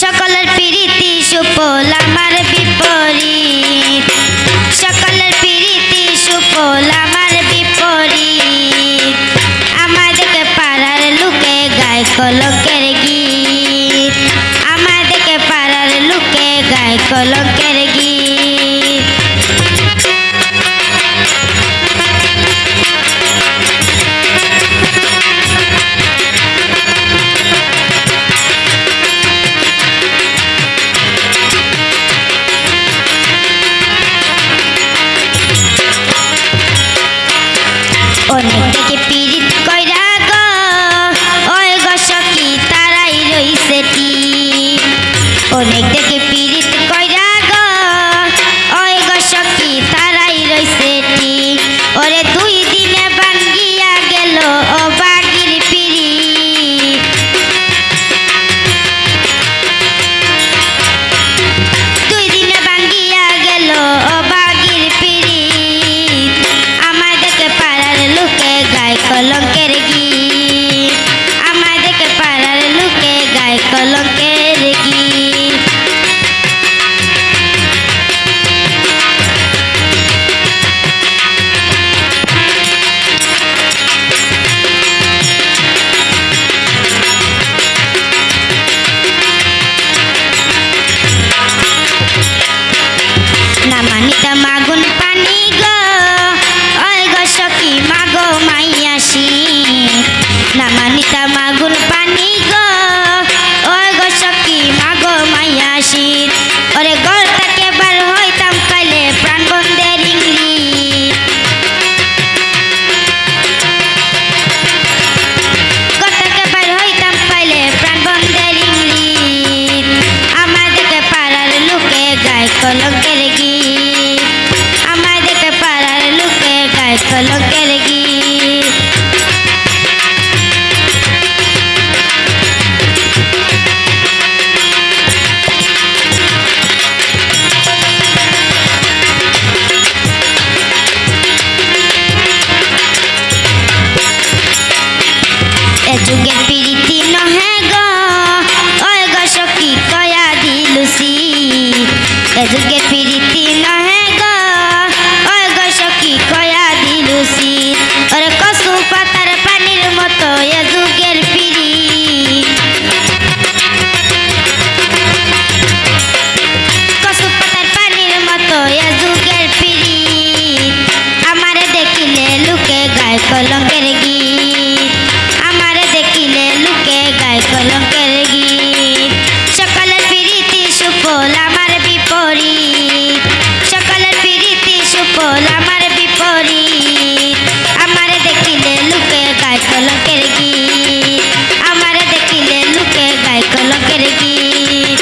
সকলের প্রীতি সুফল আমার বিপরীত, সকলের প্রীতি সুফল আমার বিপরীত। আমাদেরকে পাড়ার লোকে গায় কলকের গীত, আমাদেরকে পাড়ার লোকে গায় কলকের গীত। অনেক থেকে পীড়িত কইরা গো ওই গো সখী তারাই রইছে টিপ, অনেক থেকে পীড়িত কইরা গো ওই গো সখী তারাই রইছে টিপ। ওরে 2 দিনে ভাঙ্গিয়া গেল ও বাগির পিরিত, 2 দিনে ভাঙ্গিয়া গেল ও বাগির পিরিত। আমাদেরকে পাড়ার লোকে গায় কলঙ্কের গীত, আমাদেরকে পাড়ার লোকে গায় কলঙ্কের গীত। না মানিতা মাগুন পানি গো ওই গো সখী মাগো মাইয়াসি, না মানিতা মাগুন পানি গো ওই গো সখী মাগো মাইয়াসি। ওরে ঘর থেকে বার হইতাম কাইলে প্রাণ বন্ধের ইঙ্গিত, ঘর থেকে বার হইতাম কাইলে প্রাণ বন্ধের ইঙ্গিত। আমাদেরকে পাড়ার লোকে গায় কলঙ্কের গীত, আমাদেরকে পাড়ার লোকে গায় কলঙ্কের গীত। এ যুগের প্রীতি নহে গো ওই গো সখী কয়া দিলুসি, এ যুগের প্রীতি নহে গো ওই গো সখী কয়া দিলুসি। ওরে কসু পাতার পানির মতো এ যুগের প্রীত, কসু পাতার পানির মতো এ যুগের প্রীত। আমারে দেখিলে লোকে গায় কলঙ্কের গীত, আমারে দেখিলে লোকে গায় কলঙ্কের গীত। সকলের প্রীতি সুফল আমার বিপরীত, সকলের প্রীতি সুফল আমার বিপরীত। আমারে দেখিলে লোকে গায় কলঙ্কের গীত, আমারে দেখিলে লোকে গায় কলঙ্কের গীত,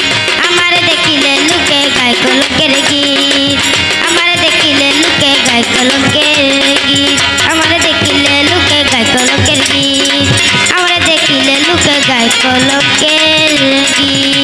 আমারে দেখিলে লোকে গায় কলঙ্কের গীত, আমারে দেখিলে লোকে গায় কলঙ্কের গীত, আমারে দেখিলে লোকে গায় কলঙ্কের গীত, আমারে দেখিলে লোকে গায় কলঙ্কের গীত।